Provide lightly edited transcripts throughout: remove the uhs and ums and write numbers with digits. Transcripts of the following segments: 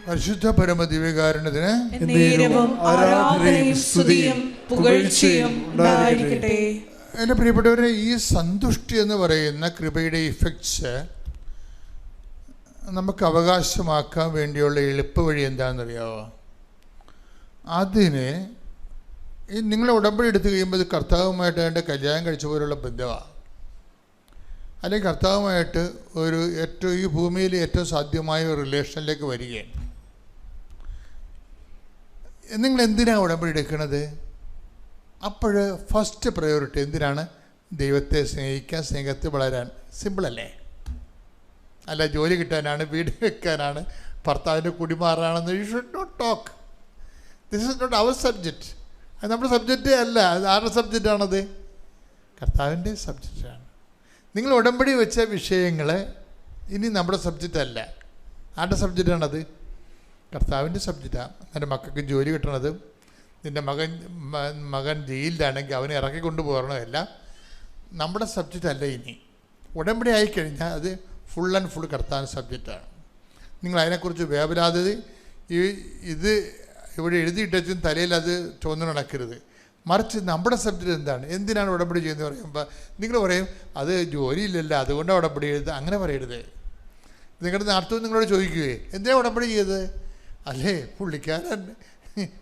പരിശുദ്ധ പരമദിവ്യകാരുണ്യത്തിന് എൻ്റെ പ്രിയപ്പെട്ടവരെ, ഈ സന്തുഷ്ടി എന്ന് പറയുന്ന കൃപയുടെ ഇഫക്ട്സ് നമുക്ക് അവകാശമാക്കാൻ വേണ്ടിയുള്ള എളുപ്പ വഴി എന്താണെന്നറിയാമോ? അതിന് നിങ്ങൾ ഉടമ്പടി എടുത്തു കഴിയുമ്പോൾ ഇത് കർത്താവുമായിട്ട് അതിൻ്റെ കല്യാണം കഴിച്ച പോലുള്ള ബന്ധമാണ്, അല്ലെങ്കിൽ കർത്താവുമായിട്ട് ഈ ഭൂമിയിൽ ഏറ്റവും സാധ്യമായ ഒരു റിലേഷനിലേക്ക് വരികയാണ്. നിങ്ങൾ എന്തിനാണ് ഉടമ്പടി എടുക്കുന്നത്? അപ്പോൾ ഫസ്റ്റ് പ്രയോറിറ്റി എന്തിനാണ്? ദൈവത്തെ സ്നേഹിക്കാൻ, സ്നേഹത്തിൽ വളരാൻ. സിമ്പിളല്ലേ? അല്ല ജോലി കിട്ടാനാണ്, വീട് വെക്കാനാണ്, ഭർത്താവിൻ്റെ കുടിമാറാണെന്ന്. You should not talk. This is not our subject. അത് നമ്മുടെ സബ്ജക്റ്റേ അല്ല. അത് ആരുടെ സബ്ജക്റ്റാണത്? കർത്താവിൻ്റെ സബ്ജക്റ്റാണ്. നിങ്ങൾ ഉടമ്പടി വെച്ച വിഷയങ്ങൾ ഇനി നമ്മുടെ സബ്ജക്റ്റ് അല്ല. ആരുടെ സബ്ജക്റ്റാണത്? കർത്താവിൻ്റെ സബ്ജക്റ്റാണ്. എൻ്റെ മക്കൾക്ക് ജോലി കിട്ടണത്, നിൻ്റെ മകൻ ജയിലിലാണെങ്കിൽ അവനെ ഇറക്കി കൊണ്ടുപോകണമല്ല നമ്മുടെ സബ്ജക്റ്റ് അല്ല. ഇനി ഉടമ്പടി ആയിക്കഴിഞ്ഞാൽ അത് ഫുൾ ആൻഡ് ഫുൾ കർത്താവിൻ്റെ സബ്ജക്റ്റാണ്. നിങ്ങൾ അതിനെക്കുറിച്ച് വേവലാതെ ഇത് ഇവിടെ എഴുതിയിട്ടും തലയിൽ അത് ചുവന്നു നടക്കരുത്. മറിച്ച് നമ്മുടെ സബ്ജക്റ്റ് എന്താണ്, എന്തിനാണ് ഉടമ്പടി ചെയ്യുന്നത് പറയുമ്പോൾ നിങ്ങൾ പറയും അത് ജോലിയില്ലല്ലോ അതുകൊണ്ടാണ് ഉടമ്പടി ചെയ്തത്. അങ്ങനെ പറയരുത്. നിങ്ങളുടെ നാട്ടിൽ നിങ്ങളോട് ചോദിക്കുകയെ എന്തിനാണ് ഉടമ്പടി ചെയ്തത്? അല്ലേ പുള്ളിക്കാരൻ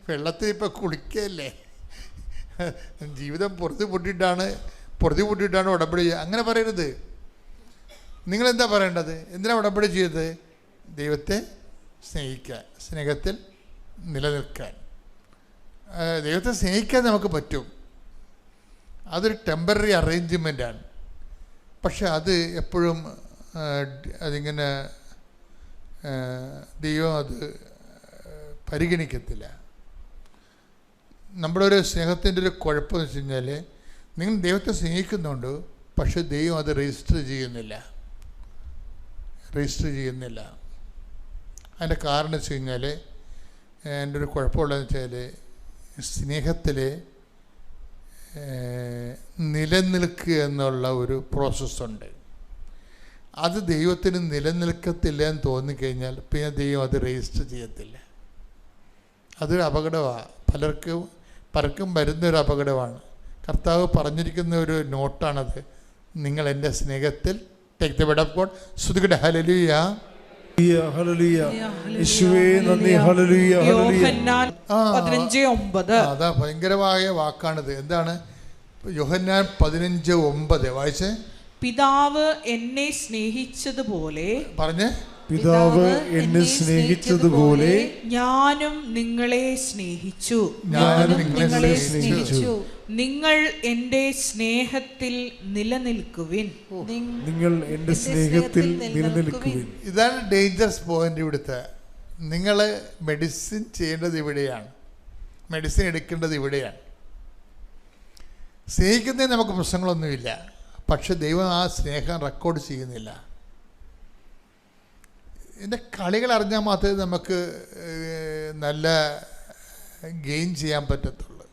വെള്ളത്തിൽ ഇപ്പം കുളിക്കല്ലേ, ജീവിതം പൊറുതി പൊട്ടിയിട്ടാണ് ഉടമ്പടി ചെയ്യുക. അങ്ങനെ പറയരുത്. നിങ്ങളെന്താ പറയേണ്ടത്? എന്തിനാണ് ഉടമ്പടി ചെയ്തത്? ദൈവത്തെ സ്നേഹിക്കാൻ, സ്നേഹത്തിൽ നിലനിൽക്കാൻ. ദൈവത്തെ സ്നേഹിക്കാൻ നമുക്ക് പറ്റും. അതൊരു ടെമ്പററി അറേഞ്ച്മെൻറ്റാണ്. പക്ഷെ അത് എപ്പോഴും അതിങ്ങനെ ദൈവം അത് പരിഗണിക്കത്തില്ല. നമ്മുടെ ഒരു സ്നേഹത്തിൻ്റെ ഒരു കുഴപ്പമെന്ന് വെച്ച് കഴിഞ്ഞാൽ നിങ്ങൾ ദൈവത്തെ സ്നേഹിക്കുന്നുണ്ട്, പക്ഷെ ദൈവം അത് രജിസ്റ്റർ ചെയ്യുന്നില്ല. അതിൻ്റെ കാരണം വെച്ച് കഴിഞ്ഞാൽ എൻ്റെ ഒരു കുഴപ്പമുള്ളതെന്ന് വെച്ചാൽ സ്നേഹത്തിൽ നിലനിൽക്കുക എന്നുള്ള ഒരു പ്രോസസ്സുണ്ട്. അത് ദൈവത്തിന് നിലനിൽക്കത്തില്ല എന്ന് തോന്നിക്കഴിഞ്ഞാൽ പിന്നെ ദൈവം അത് രജിസ്റ്റർ ചെയ്യത്തില്ല. അതൊരു അപകടമാണ്. പലർക്കും വരുന്നൊരു അപകടമാണ്. കർത്താവ് പറഞ്ഞിരിക്കുന്ന ഒരു നോട്ടാണത്. നിങ്ങൾ എൻ്റെ സ്നേഹത്തിൽ take the word of God. സ്തുതിക്കട്ടെ. ഹല്ലേലൂയ, ഹല്ലേലൂയ, യേശുവേ നന്ദി, ഹല്ലേലൂയ, ഹല്ലേലൂയ. അതാ ഭയങ്കരമായ വാക്കാണിത്. എന്താണ്? യോഹന്നാൻ 15:9 വായിച്ചേ. പിതാവ് എന്നെ സ്നേഹിച്ചതുപോലെ പറഞ്ഞേ, പിതാവ് എന്നെ സ്നേഹിച്ചതുപോലെ ഞാനും നിങ്ങളെ സ്നേഹിച്ചു. നിങ്ങൾ എൻ്റെ സ്നേഹത്തിൽ നിലനിൽക്കുവിൻ. ഇതാണ് ഡേഞ്ചറസ് പോയിന്റ്. ഇവിടുത്തെ നിങ്ങൾ മെഡിസിൻ ചെയ്യേണ്ടത് ഇവിടെയാണ്, മെഡിസിൻ എടുക്കേണ്ടത് ഇവിടെയാണ്. സ്നേഹിക്കുന്നതിന് നമുക്ക് പ്രശ്നങ്ങളൊന്നുമില്ല, പക്ഷെ ദൈവം ആ സ്നേഹം റെക്കോർഡ് ചെയ്യുന്നില്ല. ഇതിൻ്റെ കളികൾ അറിഞ്ഞാൽ മാത്രമേ നമുക്ക് നല്ല ഗെയിൻ ചെയ്യാൻ പറ്റത്തുള്ളൂ.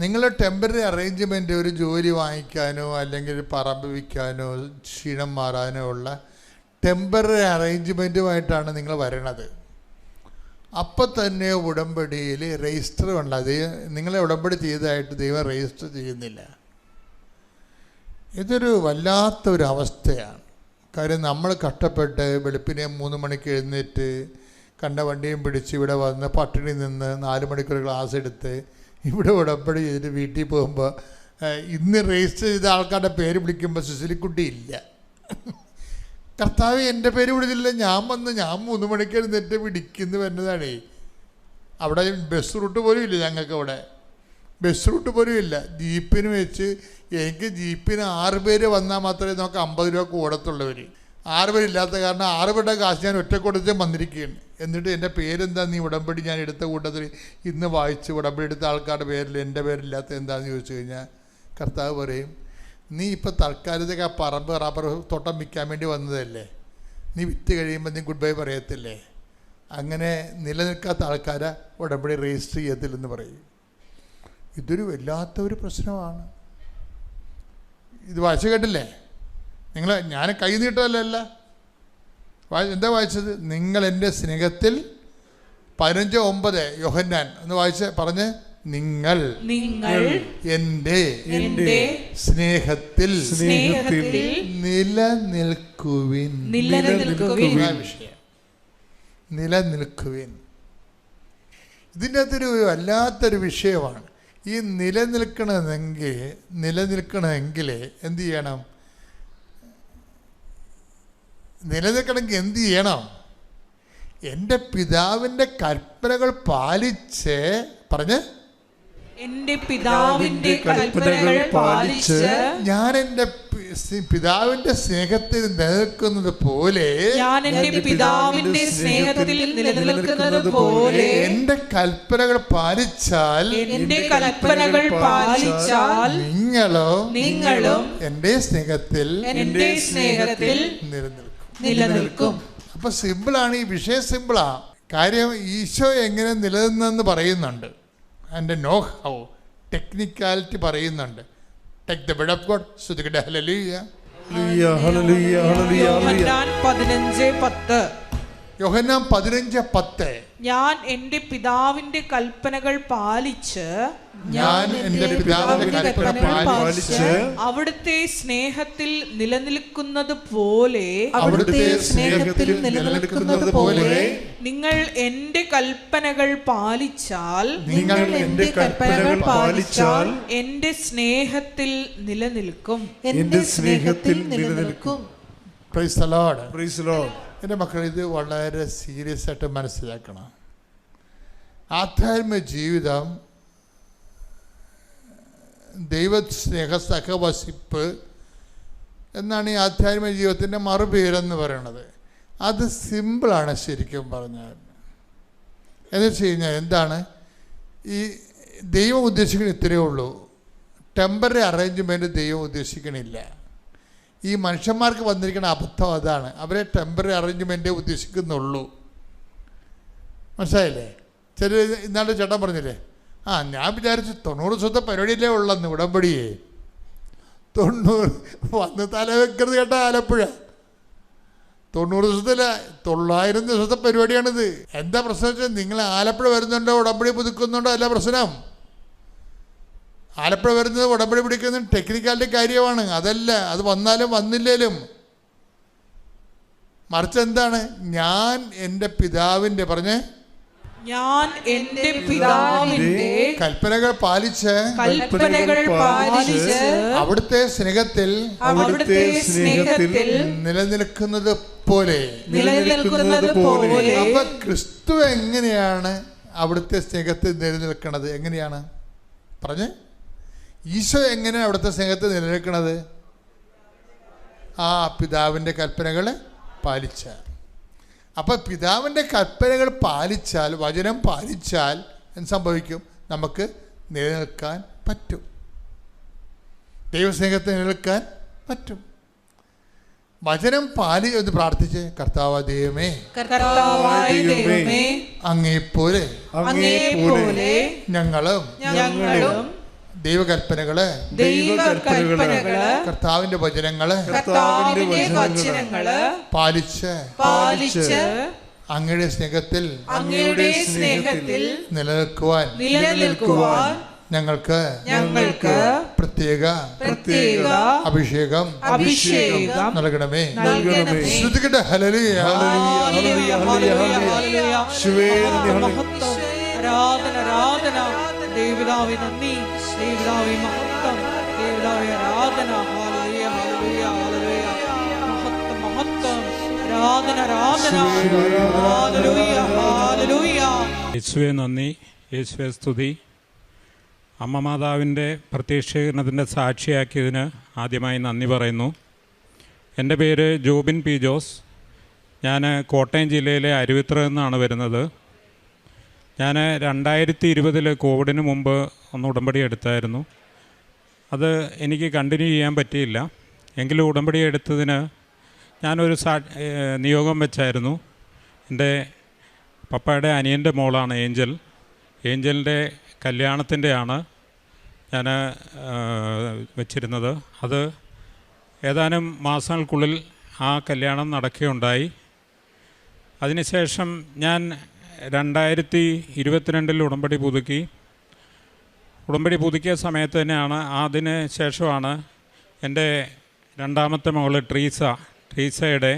നിങ്ങൾ ടെമ്പററി അറേഞ്ച്മെൻറ്റ്, ഒരു ജോലി വാങ്ങിക്കാനോ അല്ലെങ്കിൽ പറമ്പ് വിൽക്കാനോ ക്ഷീണം മാറാനോ ഉള്ള ടെമ്പററി അറേഞ്ച്മെൻറ്റുമായിട്ടാണ് നിങ്ങൾ വരണത്. അപ്പം തന്നെ ഉടമ്പടിയിൽ രജിസ്റ്റർ ഉണ്ട്. അത് നിങ്ങളെ ഉടമ്പടി ചെയ്തതായിട്ട് ദൈവം രജിസ്റ്റർ ചെയ്യുന്നില്ല. ഇതൊരു വല്ലാത്തൊരു അവസ്ഥയാണ്. കാര്യം നമ്മൾ കഷ്ടപ്പെട്ട് വെളുപ്പിനെ 3 മണിക്ക് എഴുന്നേറ്റ് കണ്ട വണ്ടിയും പിടിച്ച് ഇവിടെ വന്ന് പട്ടിണി നിന്ന് 4 മണിക്കൂർ ക്ലാസ് എടുത്ത് ഇവിടെ ഉടമ്പടി ചെയ്തിട്ട് വീട്ടിൽ പോകുമ്പോൾ ഇന്ന് രജിസ്റ്റർ ചെയ്ത ആൾക്കാരുടെ പേര് വിളിക്കുമ്പോൾ സുശീലിക്കുട്ടി ഇല്ല. കർത്താവ് എൻ്റെ പേര് വിളിച്ചില്ല. ഞാൻ 3 മണിക്ക് എഴുന്നേറ്റ് പിടിക്കുന്നു വരുന്നതാണേ. അവിടെ ബസ് റൂട്ട് പോലും ഇല്ല. ഞങ്ങൾക്ക് അവിടെ ബസ് റൂട്ട് പോലും ഇല്ല. ജീപ്പിന് വെച്ച് എനിക്ക് ജീപ്പിന് 6 പേര് വന്നാൽ മാത്രമേ നമുക്ക് 50 രൂപ കൂടത്തുള്ളവർ. 6 പേരില്ലാത്ത കാരണം 6 പേരുടെ കാശ് ഞാൻ ഒറ്റ കൊടുത്ത് വന്നിരിക്കുകയാണ്. എന്നിട്ട് എൻ്റെ പേരെന്താ നീ ഉടമ്പടി ഞാൻ എടുത്ത കൂട്ടത്തിൽ ഇന്ന് വായിച്ച് ഉടമ്പടി എടുത്ത ആൾക്കാരുടെ പേരിൽ എൻ്റെ പേരില്ലാത്ത എന്താണെന്ന് ചോദിച്ചു കഴിഞ്ഞാൽ കർത്താവ് പറയും, നീ ഇപ്പോൾ തൽക്കാലത്തേക്ക് ആ പറമ്പ് റബ്ബർ തോട്ടം വിൽക്കാൻ വേണ്ടി വന്നതല്ലേ, നീ വിറ്റ് കഴിയുമ്പോൾ നീ ഗുഡ് ബൈ പറയത്തില്ലേ? അങ്ങനെ നിലനിൽക്കാത്ത ആൾക്കാരെ ഉടമ്പടി രജിസ്റ്റർ ചെയ്യത്തില്ലെന്ന് പറയും. ഇതൊരു വല്ലാത്തൊരു പ്രശ്നമാണ്. ഇത് വായിച്ചു കേട്ടില്ലേ നിങ്ങൾ? ഞാൻ കൈ നീട്ടമല്ല, എന്താ വായിച്ചത്? നിങ്ങൾ എൻ്റെ സ്നേഹത്തിൽ 15:9 യോഹന്നാൻ ഒന്ന് വായിച്ച് പറഞ്ഞ്, നിങ്ങൾ എൻ്റെ സ്നേഹത്തിൽ നിലനിൽക്കുവിൻ. നിലനിൽക്കുവിൻ. ഇതിൻ്റെ അകത്തൊരു വല്ലാത്തൊരു വിഷയമാണ്. ഈ നിലനിൽക്കണമെങ്കിൽ എന്ത് ചെയ്യണം? നിലനിൽക്കണമെങ്കിൽ എന്ത് ചെയ്യണം? എൻ്റെ പിതാവിൻ്റെ കൽപ്പനകൾ പാലിച്ച് പറഞ്ഞ്, എൻ്റെ പിതാവിൻ്റെ കൽപ്പനകൾ പാലിച്ച് ഞാൻ എൻ്റെ പിതാവിൻ്റെ സ്നേഹത്തിൽ നിലനിൽക്കുന്നത് പോലെ എൻ്റെ കൽപ്പനകൾ പാലിച്ചാൽ നിങ്ങളും എൻ്റെ സ്നേഹത്തിൽ നിലനിൽക്കും. അപ്പൊ സിമ്പിളാണ്, ഈ വിഷയം സിമ്പിളാ. കാര്യം ഈശോ എങ്ങനെ നിലനിന്നെന്ന് പറയുന്നുണ്ട്. അതിൻ്റെ നോ ഹൗ ടെക്നിക്കാലിറ്റി പറയുന്നുണ്ട്. Take the word of God. Sudhikada hallelujah. Hallelujah, hallelujah, hallelujah. യോഹന്നാൻ 15:10. ഞാൻ എൻ്റെ പിതാവിൻ്റെ കൽപ്പനകൾ പാലിച്ച് അവിടുത്തെ സ്നേഹത്തിൽ നിലനിൽക്കുന്നത് പോലെ നിങ്ങൾ എൻ്റെ കൽപ്പനകൾ പാലിച്ചാൽ എൻ്റെ സ്നേഹത്തിൽ നിലനിൽക്കും. Praise the Lord. Praise the Lord. എൻ്റെ മക്കൾ, ഇത് വളരെ സീരിയസ് ആയിട്ട് മനസ്സിലാക്കണം. ആധ്യാത്മിക ജീവിതം, ദൈവസ്നേഹ സഹവസിപ്പ് എന്നാണ് ഈ ആധ്യാത്മിക ജീവിതത്തിൻ്റെ മറുപേരെന്ന് പറയണത്. അത് സിമ്പിളാണ് ശരിക്കും പറഞ്ഞാൽ. എന്ന് വെച്ച് കഴിഞ്ഞാൽ എന്താണ് ഈ ദൈവം ഉദ്ദേശിക്കുന്നത്? ഇത്രയേ ഉള്ളൂ. ടെമ്പററി അറേഞ്ച്മെൻറ്റ് ദൈവം ഉദ്ദേശിക്കണില്ല. ഈ മനുഷ്യന്മാർക്ക് വന്നിരിക്കുന്ന അബദ്ധം അതാണ്. അവരെ ടെമ്പററി അറേഞ്ച്മെൻറ്റേ ഉദ്ദേശിക്കുന്നുള്ളൂ. മനസ്സിലായില്ലേ? ചില ഇന്നാളുടെ ചേട്ടൻ പറഞ്ഞില്ലേ, ഞാൻ വിചാരിച്ചു 90 ദിവസത്തെ പരിപാടിയിലേ ഉള്ളെന്ന് ഉടമ്പടിയേ. 90 വന്ന് തല വെക്കരുത് കേട്ടാ. ആലപ്പുഴ 90 ദിവസത്തില 900 ദിവസത്തെ പരിപാടിയാണിത്. എന്താ പ്രശ്നം വെച്ചാൽ, നിങ്ങൾ ആലപ്പുഴ വരുന്നുണ്ടോ ഉടമ്പടി പുതുക്കുന്നുണ്ടോ അല്ല പ്രശ്നം. ആലപ്പുഴ വരുന്നത് ഉടമ്പടി പിടിക്കുന്നത് ടെക്നിക്കാലിറ്റി കാര്യമാണ്. അതല്ല, അത് വന്നാലും വന്നില്ലേലും. മറിച്ച് എന്താണ്? ഞാൻ എൻ്റെ പിതാവിൻ്റെ ഞാൻ എൻ്റെ പിതാവിൻ്റെ കൽപ്പനകൾ പാലിച്ച് അവിടുത്തെ സ്നേഹത്തിൽ നിലനിൽക്കുന്നത് പോലെ. അപ്പൊ ക്രിസ്തു എങ്ങനെയാണ് അവിടുത്തെ സ്നേഹത്തിൽ നിലനിൽക്കുന്നത്? എങ്ങനെയാണ് പറഞ്ഞ്? ഈശോ എങ്ങനെയാണ് അവിടുത്തെ സ്നേഹത്തിൽ നിലനിൽക്കുന്നത്? പിതാവിൻ്റെ കൽപ്പനകൾ പാലിച്ച. അപ്പം പിതാവിൻ്റെ കൽപ്പനകൾ പാലിച്ചാൽ, വചനം പാലിച്ചാൽ എന്ത് സംഭവിക്കും? നമുക്ക് നിലനിൽക്കാൻ പറ്റും. ദൈവസ്നേഹത്തിൽ നിലനിൽക്കാൻ പറ്റും. വചനം ഒന്ന് പ്രാർത്ഥിച്ച്, കർത്താവായ ദൈവമേ, അങ്ങേപ്പോലെ ഞങ്ങളും ദൈവകൽപ്പനകള്, കർത്താവിന്റെ വചനങ്ങള് പാലിച്ച് അങ്ങയുടെ സ്നേഹത്തിൽ നിലനിൽക്കുവാൻ ഞങ്ങൾക്ക് പ്രത്യേക അഭിഷേകം നൽകണമേ. ശ്രുതികട്ടെ ഹല്ലേലൂയ. ആരാധന ദേവതാവേ, നന്ദി ദേവതാവേ, മഹത്വം ദേവതാവേ, ആരാധന. Hallelujah hallelujah hallelujah. മഹത്വം ആരാധന ഹല്ലേലൂയ ഹല്ലേലൂയ. യേശുവേ നന്ദി, യേശുവേ സ്തുതി. അമ്മ മാതാവിൻ്റെ പ്രത്യക്ഷീകരണത്തിൻ്റെ സാക്ഷിയാക്കിയതിന് ആദ്യമായി നന്ദി പറയുന്നു. എൻ്റെ പേര് ജോബിൻ പി ജോസ്. ഞാൻ കോട്ടയം ജില്ലയിലെ അരുവിത്ര നിന്നാണ് വരുന്നത്. ഞാൻ 2020 കോവിഡിന് മുമ്പ് ഒന്ന് ഉടമ്പടി എടുത്തായിരുന്നു. അത് എനിക്ക് കണ്ടിന്യൂ ചെയ്യാൻ പറ്റിയില്ല. എങ്കിലും ഉടമ്പടി എടുത്തതിന് ഞാനൊരു നിയോഗം വെച്ചായിരുന്നു. എൻ്റെ പപ്പയുടെ അനിയൻ്റെ മോളാണ് ഏഞ്ചലിൻ്റെ കല്യാണത്തിൻ്റെയാണ് ഞാൻ വെച്ചിരുന്നത്. അത് ഏതാനും മാസങ്ങൾക്കുള്ളിൽ ആ കല്യാണം നടക്കുകയുണ്ടായി. അതിനുശേഷം ഞാൻ 2022 ഉടമ്പടി പുതുക്കിയ സമയത്ത് തന്നെയാണ്, അതിന് ശേഷമാണ് എൻ്റെ രണ്ടാമത്തെ മകൾ ട്രീസയുടെ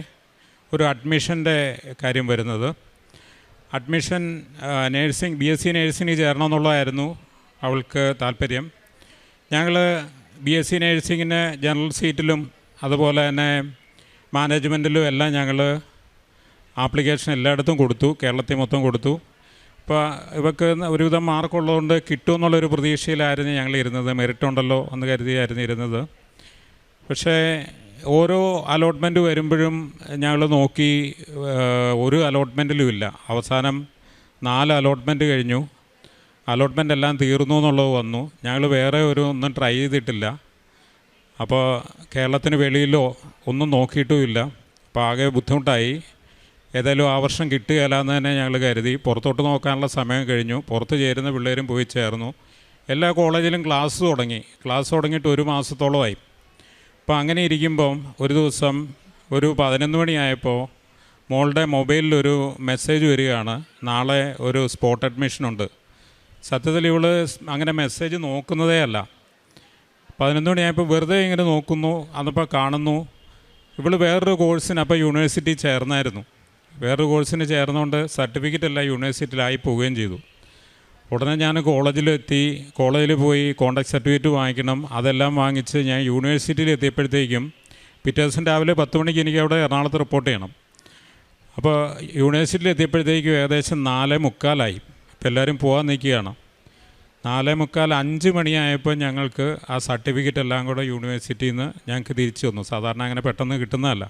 ഒരു അഡ്മിഷൻ്റെ കാര്യം വരുന്നത്. അഡ്മിഷൻ നേഴ്സിംഗ് BSc നേഴ്സിംഗ് ചേരണമെന്നുള്ളതായിരുന്നു അവൾക്ക് താല്പര്യം. ഞങ്ങൾ BSc നേഴ്സിങ്ങിന് ജനറൽ സീറ്റിലും അതുപോലെ തന്നെ മാനേജ്മെൻറ്റിലും എല്ലാം ഞങ്ങൾ ആപ്ലിക്കേഷൻ എല്ലായിടത്തും കൊടുത്തു, കേരളത്തിൽ മൊത്തം കൊടുത്തു. അപ്പോൾ ഇവർക്ക് ഒരുവിധം മാർക്കുള്ളതുകൊണ്ട് കിട്ടുമെന്നുള്ളൊരു പ്രതീക്ഷയിലായിരുന്നു ഞങ്ങൾ ഇരുന്നത്. മെറിറ്റ് ഉണ്ടല്ലോ എന്ന് കരുതിയായിരുന്നു ഇരുന്നത്. പക്ഷേ ഓരോ അലോട്ട്മെൻറ്റ് വരുമ്പോഴും ഞങ്ങൾ നോക്കി, ഒരു അലോട്ട്മെൻറ്റിലും ഇല്ല. അവസാനം 4 അലോട്ട്മെൻറ്റ് കഴിഞ്ഞു, അലോട്ട്മെൻ്റ് എല്ലാം തീർന്നു എന്നുള്ളത് വന്നു. ഞങ്ങൾ വേറെ ഒന്നും ട്രൈ ചെയ്തിട്ടില്ല. അപ്പോൾ കേരളത്തിന് വെളിയിലോ ഒന്നും നോക്കിയിട്ടുമില്ല. അപ്പോൾ ആകെ ബുദ്ധിമുട്ടായി. ഏതായാലും ആ വർഷം കിട്ടുകയില്ല എന്ന് തന്നെ ഞങ്ങൾ കരുതി. പുറത്തോട്ട് നോക്കാനുള്ള സമയം കഴിഞ്ഞു. പുറത്ത് ചേരുന്ന പിള്ളേരും പോയി ചേർന്നു. എല്ലാ കോളേജിലും ക്ലാസ് തുടങ്ങിയിട്ട് 1 മാസത്തോളമായി. അപ്പോൾ അങ്ങനെ ഇരിക്കുമ്പം ഒരു ദിവസം ഒരു 11 മണിയായപ്പോൾ മോളുടെ മൊബൈലിലൊരു മെസ്സേജ് വരികയാണ്, നാളെ ഒരു സ്പോട്ട് അഡ്മിഷനുണ്ട്. സത്യത്തിൽ ഇവൾ അങ്ങനെ മെസ്സേജ് നോക്കുന്നതേ അല്ല. 11 മണിയായപ്പോൾ വെറുതെ ഇങ്ങനെ നോക്കുന്നു. അന്നപ്പോൾ കാണുന്നു ഇവൾ വേറൊരു കോഴ്സിന് അപ്പോൾ യൂണിവേഴ്സിറ്റി ചേർന്നായിരുന്നു. വേറൊരു കോഴ്സിന് ചേർന്നുകൊണ്ട് സർട്ടിഫിക്കറ്റ് എല്ലാം യൂണിവേഴ്സിറ്റിയിലായി പോവുകയും ചെയ്തു. ഉടനെ ഞാൻ കോളേജിൽ പോയി കോണ്ടാക്ട് സർട്ടിഫിക്കറ്റ് വാങ്ങിക്കണം. അതെല്ലാം വാങ്ങിച്ച് ഞാൻ യൂണിവേഴ്സിറ്റിയിൽ എത്തിയപ്പോഴത്തേക്കും പിറ്റേ ദിവസം രാവിലെ 10 മണിക്ക് എനിക്ക് അവിടെ എറണാകുളത്ത് റിപ്പോർട്ട് ചെയ്യണം. അപ്പോൾ യൂണിവേഴ്സിറ്റിയിൽ എത്തിയപ്പോഴത്തേക്കും ഏകദേശം 4:45. അപ്പോൾ എല്ലാവരും പോകാൻ നിൽക്കുകയാണ്. 4:45 5 മണിയായപ്പോൾ ഞങ്ങൾക്ക് ആ സർട്ടിഫിക്കറ്റ് എല്ലാം കൂടെ യൂണിവേഴ്സിറ്റിയിൽ നിന്ന് ഞങ്ങൾക്ക് തിരിച്ചു തന്നു. സാധാരണ അങ്ങനെ പെട്ടെന്ന് കിട്ടുന്നതല്ല.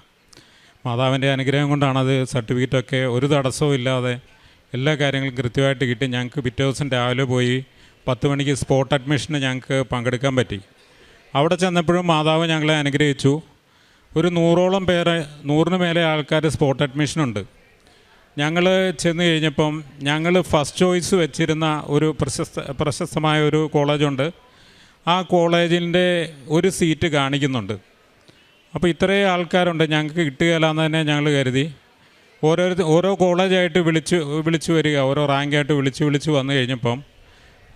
മാതാവിൻ്റെ അനുഗ്രഹം കൊണ്ടാണത്. സർട്ടിഫിക്കറ്റൊക്കെ ഒരു തടസ്സവും ഇല്ലാതെ എല്ലാ കാര്യങ്ങളും കൃത്യമായിട്ട് കിട്ടി. ഞങ്ങൾക്ക് പിറ്റേ ദിവസം രാവിലെ പോയി 10 മണിക്ക് സ്പോട്ട് അഡ്മിഷന് ഞങ്ങൾക്ക് പങ്കെടുക്കാൻ പറ്റി. അവിടെ ചെന്നപ്പോഴും മാതാവ് ഞങ്ങളെ അനുഗ്രഹിച്ചു. ഒരു 100ഓളം പേര്, 100-ന് മേലെ ആൾക്കാർ സ്പോട്ട് അഡ്മിഷനുണ്ട്. ഞങ്ങൾ ചെന്ന് കഴിഞ്ഞപ്പം ഞങ്ങൾ ഫസ്റ്റ് ചോയ്സ് വെച്ചിരുന്ന ഒരു പ്രശസ്തമായ ഒരു കോളേജുണ്ട്. ആ കോളേജിൻ്റെ ഒരു സീറ്റ് കാണിക്കുന്നുണ്ട്. അപ്പോൾ ഇത്രയും ആൾക്കാരുണ്ട്, ഞങ്ങൾക്ക് കിട്ടുകയില്ലെന്ന് തന്നെ ഞങ്ങൾ കരുതി. ഓരോ കോളേജായിട്ട് വിളിച്ചു വരിക, ഓരോ റാങ്കായിട്ട് വിളിച്ച് വന്നു കഴിഞ്ഞപ്പം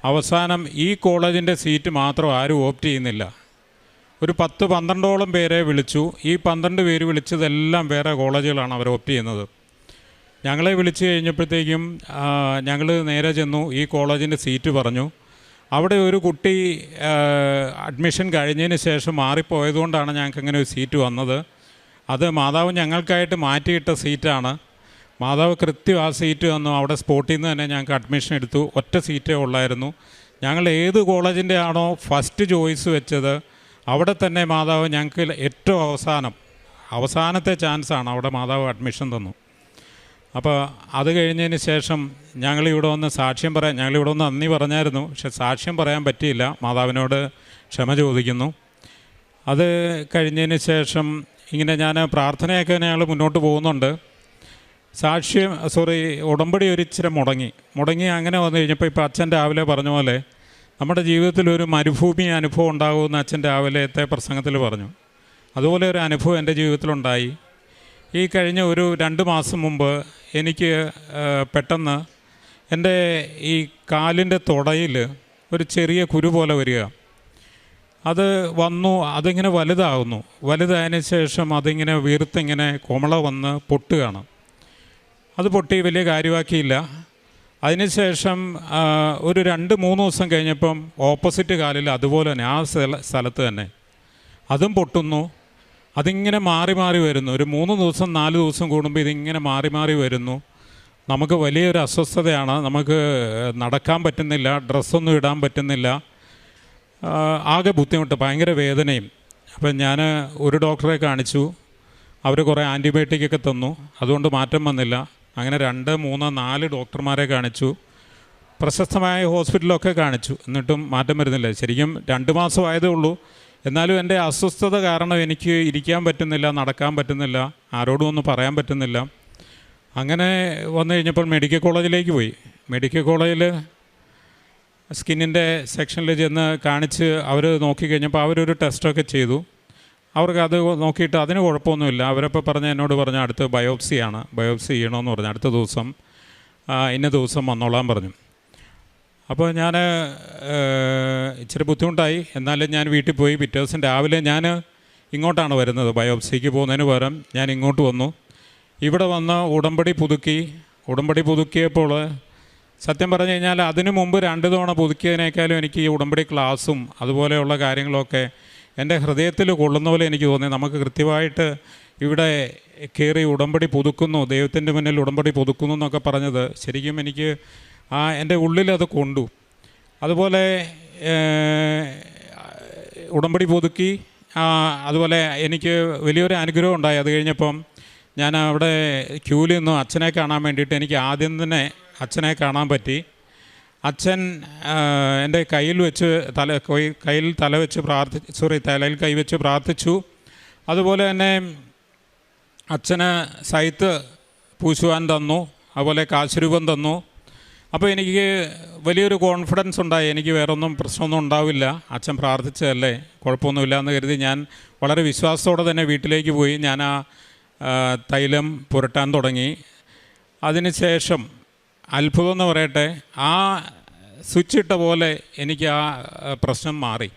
അവസാനം ഈ കോളേജിൻ്റെ സീറ്റ് മാത്രം ആരും ഓപ്റ്റ് ചെയ്യുന്നില്ല. ഒരു 10-12ഓളം പേരെ വിളിച്ചു. ഈ 12 പേര് വിളിച്ചതെല്ലാം വേറെ കോളേജുകളാണ് അവർ ഓപ്റ്റ് ചെയ്യുന്നത്. ഞങ്ങളെ വിളിച്ചു കഴിഞ്ഞപ്പോഴത്തേക്കും ഞങ്ങൾ നേരെ ചെന്നു. ഈ കോളേജിൻ്റെ സീറ്റ് പറഞ്ഞു. അവിടെ ഒരു കുട്ടി അഡ്മിഷൻ കഴിഞ്ഞതിന് ശേഷം മാറിപ്പോയതുകൊണ്ടാണ് ഞങ്ങൾക്ക് അങ്ങനെ ഒരു സീറ്റ് വന്നത്. അത് മാതാവ് ഞങ്ങൾക്കായിട്ട് മാറ്റിയിട്ട സീറ്റാണ്. മാതാവ് കൃത്യം ആ സീറ്റ് തന്നു. അവിടെ സ്പോട്ടിൽ നിന്ന് തന്നെ ഞങ്ങൾക്ക് അഡ്മിഷൻ എടുത്തു. ഒറ്റ സീറ്റേ ഉള്ളായിരുന്നു. ഞങ്ങൾ ഏത് കോളേജിൻ്റെ ആണോ ഫസ്റ്റ് ചോയ്സ് വെച്ചത് അവിടെ തന്നെ മാതാവ് ഞങ്ങൾക്ക് ഏറ്റവും അവസാനത്തെ ചാൻസാണ് അവിടെ മാതാവ് അഡ്മിഷൻ തന്നു. അപ്പോൾ അത് കഴിഞ്ഞതിന് ശേഷം ഞങ്ങളിവിടെ വന്ന് സാക്ഷ്യം പറയാൻ, ഞങ്ങളിവിടെ വന്ന് നന്ദി പറഞ്ഞായിരുന്നു. പക്ഷെ സാക്ഷ്യം പറയാൻ പറ്റിയില്ല. മാതാവിനോട് ക്ഷമ ചോദിക്കുന്നു. അത് കഴിഞ്ഞതിന് ശേഷം ഇങ്ങനെ ഞാൻ പ്രാർത്ഥനയൊക്കെ ഞങ്ങൾ മുന്നോട്ട് പോകുന്നുണ്ട്. ഉടമ്പടി ഒരിച്ചിരി മുടങ്ങി അങ്ങനെ വന്നു കഴിഞ്ഞപ്പോൾ ഇപ്പോൾ അച്ഛൻ രാവിലെ പറഞ്ഞ പോലെ നമ്മുടെ ജീവിതത്തിൽ ഒരു മരുഭൂമി അനുഭവം ഉണ്ടാകുമെന്ന് അച്ഛൻ രാവിലത്തെ പ്രസംഗത്തിൽ പറഞ്ഞു. അതുപോലെ ഒരു അനുഭവം എൻ്റെ ജീവിതത്തിലുണ്ടായി. ഈ കഴിഞ്ഞ ഒരു 2 മാസം മുമ്പ് എനിക്ക് പെട്ടെന്ന് എൻ്റെ ഈ കാലിൻ്റെ തുടയിൽ ഒരു ചെറിയ കുരു പോലെ വരിക. അത് വന്നു, അതിങ്ങനെ വലുതായതിന് ശേഷം അതിങ്ങനെ വീർത്തിങ്ങനെ കുമള വന്ന് പൊട്ടുകയാണ്. അത് പൊട്ടി വലിയ കാര്യമാക്കിയില്ല. അതിനുശേഷം ഒരു 2-3 ദിവസം കഴിഞ്ഞപ്പം ഓപ്പോസിറ്റ് കാലിൽ അതുപോലെ തന്നെ ആ സ്ഥലത്ത് തന്നെ അതും പൊട്ടുന്നു. അതിങ്ങനെ മാറി വരുന്നു. ഒരു 3 ദിവസം 4 ദിവസം കൂടുമ്പോൾ ഇതിങ്ങനെ മാറി വരുന്നു. നമുക്ക് വലിയൊരു അസ്വസ്ഥതയാണ്. നമുക്ക് നടക്കാൻ പറ്റുന്നില്ല, ഡ്രസ്സൊന്നും ഇടാൻ പറ്റുന്നില്ല, ആകെ ബുദ്ധിമുട്ട്, ഭയങ്കര വേദനയും. അപ്പം ഞാൻ ഒരു ഡോക്ടറെ കാണിച്ചു. അവർ കുറേ ആൻറ്റിബയോട്ടിക്കൊക്കെ തന്നു. അതുകൊണ്ട് മാറ്റം വന്നില്ല. അങ്ങനെ 2, 3, 4 ഡോക്ടർമാരെ കാണിച്ചു. പ്രശസ്തമായ ഹോസ്പിറ്റലൊക്കെ കാണിച്ചു. എന്നിട്ടും മാറ്റം വരുന്നില്ല. ശരിക്കും 2 മാസമായതേ ഉള്ളൂ. എന്നാലും എൻ്റെ അസ്വസ്ഥത കാരണം എനിക്ക് ഇരിക്കാൻ പറ്റുന്നില്ല, നടക്കാൻ പറ്റുന്നില്ല, ആരോടും ഒന്നും പറയാൻ പറ്റുന്നില്ല. അങ്ങനെ വന്നു കഴിഞ്ഞപ്പോൾ മെഡിക്കൽ കോളേജിലേക്ക് പോയി. മെഡിക്കൽ കോളേജിൽ സ്കിന്നിൻ്റെ സെക്ഷനിൽ ചെന്ന് കാണിച്ച് അവർ നോക്കിക്കഴിഞ്ഞപ്പോൾ അവരൊരു ടെസ്റ്റൊക്കെ ചെയ്തു. അവർക്ക് അത് നോക്കിയിട്ട് അതിന് കുഴപ്പമൊന്നുമില്ല. അവരപ്പോൾ എന്നോട് പറഞ്ഞ അടുത്ത് ബയോപ്സിയാണ്, ബയോപ്സി ചെയ്യണമെന്ന് പറഞ്ഞു. അടുത്ത ദിവസം ഇന്ന ദിവസം വന്നോളാൻ പറഞ്ഞു. അപ്പോൾ ഞാൻ ഇച്ചിരി ബുദ്ധിമുട്ടായി. എന്നാലും ഞാൻ വീട്ടിൽ പോയി. പിറ്റേ ദിവസം രാവിലെ ഞാൻ ഇങ്ങോട്ടാണ് വരുന്നത്. ബയോപ്സിക്ക് പോകുന്നതിന് പകരം ഞാൻ ഇങ്ങോട്ട് വന്നു. ഇവിടെ വന്ന് ഉടമ്പടി പുതുക്കിയപ്പോൾ സത്യം പറഞ്ഞു കഴിഞ്ഞാൽ അതിനു മുമ്പ് 2 തവണ പുതുക്കിയതിനേക്കാളും എനിക്ക് ഈ ഉടമ്പടി ക്ലാസ്സും അതുപോലെയുള്ള കാര്യങ്ങളൊക്കെ എൻ്റെ ഹൃദയത്തിൽ കൊള്ളുന്ന പോലെ എനിക്ക് തോന്നി. നമുക്ക് കൃത്യമായിട്ട് ഇവിടെ കയറി ഉടമ്പടി പുതുക്കുന്നു, ദൈവത്തിൻ്റെ മുന്നിൽ ഉടമ്പടി പുതുക്കുന്നു എന്നൊക്കെ പറഞ്ഞത് ശരിക്കും എനിക്ക് എൻ്റെ ഉള്ളിലത് കൊണ്ടു. അതുപോലെ ഉടമ്പടി പുതുക്കി. അതുപോലെ എനിക്ക് വലിയൊരു അനുഗ്രഹം ഉണ്ടായി. അത് കഴിഞ്ഞപ്പം ഞാൻ അവിടെ ക്യൂവിൽ നിന്നു അച്ഛനെ കാണാൻ വേണ്ടിയിട്ട് എനിക്ക് ആദ്യം തന്നെ അച്ഛനെ കാണാൻ പറ്റി. അച്ഛൻ എൻ്റെ കയ്യിൽ തലയിൽ കൈവച്ച് പ്രാർത്ഥിച്ചു. അതുപോലെ തന്നെ അച്ഛന് സൈത്ത് പൂശുവാൻ തന്നു, അതുപോലെ കാശുരൂപം തന്നു. അപ്പോൾ എനിക്ക് വലിയൊരു കോൺഫിഡൻസ് ഉണ്ടായി. എനിക്ക് വേറൊന്നും പ്രശ്നമൊന്നും ഉണ്ടാവില്ല, അച്ഛൻ പ്രാർത്ഥിച്ചതല്ലേ, കുഴപ്പമൊന്നുമില്ല എന്ന് കരുതി ഞാൻ വളരെ വിശ്വാസത്തോടെ തന്നെ വീട്ടിലേക്ക് പോയി. ഞാൻ തൈലം പുരട്ടാൻ തുടങ്ങി. അതിനുശേഷം അത്ഭുതം എന്ന് പറയട്ടെ, ആ സ്വിച്ച് ഇട്ട പോലെ എനിക്ക് ആ പ്രശ്നം മാറി.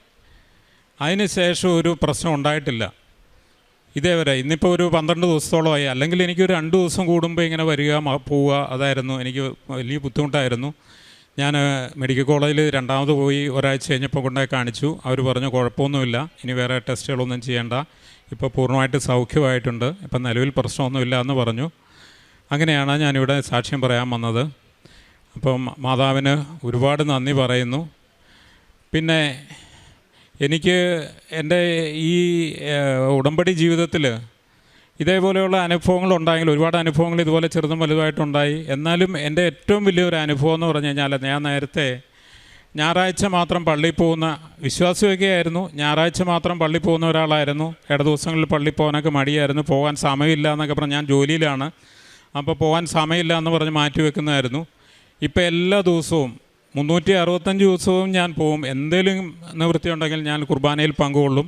അതിനുശേഷം ഒരു പ്രശ്നം ഉണ്ടായിട്ടില്ല ഇതേവരെ. ഇന്നിപ്പോൾ ഒരു 12 ദിവസത്തോളമായി. അല്ലെങ്കിൽ എനിക്കൊരു 2 ദിവസം കൂടുമ്പോൾ ഇങ്ങനെ വരിക പോവുക, അതായിരുന്നു എനിക്ക് വലിയ ബുദ്ധിമുട്ടായിരുന്നു. ഞാൻ മെഡിക്കൽ കോളേജിൽ 2ാമത് പോയി. ഒരാഴ്ച കഴിഞ്ഞപ്പോൾ കൊണ്ടുപോയി കാണിച്ചു. അവർ പറഞ്ഞു കുഴപ്പമൊന്നുമില്ല, ഇനി വേറെ ടെസ്റ്റുകളൊന്നും ചെയ്യേണ്ട, ഇപ്പോൾ പൂർണ്ണമായിട്ട് സൗഖ്യമായിട്ടുണ്ട്, ഇപ്പം നിലവിൽ പ്രശ്നമൊന്നുമില്ല എന്ന് പറഞ്ഞു. അങ്ങനെയാണ് ഞാനിവിടെ സാക്ഷ്യം പറയാൻ വന്നത്. അപ്പം മാതാവിന് ഒരുപാട് നന്ദി പറയുന്നു. പിന്നെ എനിക്ക് എൻ്റെ ഈ ഉടമ്പടി ജീവിതത്തിൽ ഇതേപോലെയുള്ള അനുഭവങ്ങളുണ്ടായെങ്കിൽ, ഒരുപാട് അനുഭവങ്ങൾ ഇതുപോലെ ചെറുതും വലുതായിട്ടുണ്ടായി. എന്നാലും എൻ്റെ ഏറ്റവും വലിയൊരു അനുഭവം എന്ന് പറഞ്ഞു കഴിഞ്ഞാൽ, ഞാൻ നേരത്തെ ഞായറാഴ്ച മാത്രം പള്ളിയിൽ പോകുന്ന വിശ്വാസിയൊക്കെ ആയിരുന്നു. ഞായറാഴ്ച മാത്രം പള്ളിയിൽ പോകുന്ന ഒരാളായിരുന്നു. ഇട ദിവസങ്ങളിൽ പള്ളിയിൽ പോകാനൊക്കെ മടിയായിരുന്നു. പോകാൻ സമയമില്ല എന്നൊക്കെ പറഞ്ഞ്, ഞാൻ ജോലിയിലാണ്, അപ്പോൾ പോകാൻ സമയമില്ല എന്ന് പറഞ്ഞ് മാറ്റി വെക്കുന്നതായിരുന്നു. ഇപ്പോൾ എല്ലാ ദിവസവും 365 ദിവസവും ഞാൻ പോവും. എന്തെങ്കിലും നിവൃത്തി ഉണ്ടെങ്കിൽ ഞാൻ കുർബാനയിൽ പങ്കുകൊള്ളും.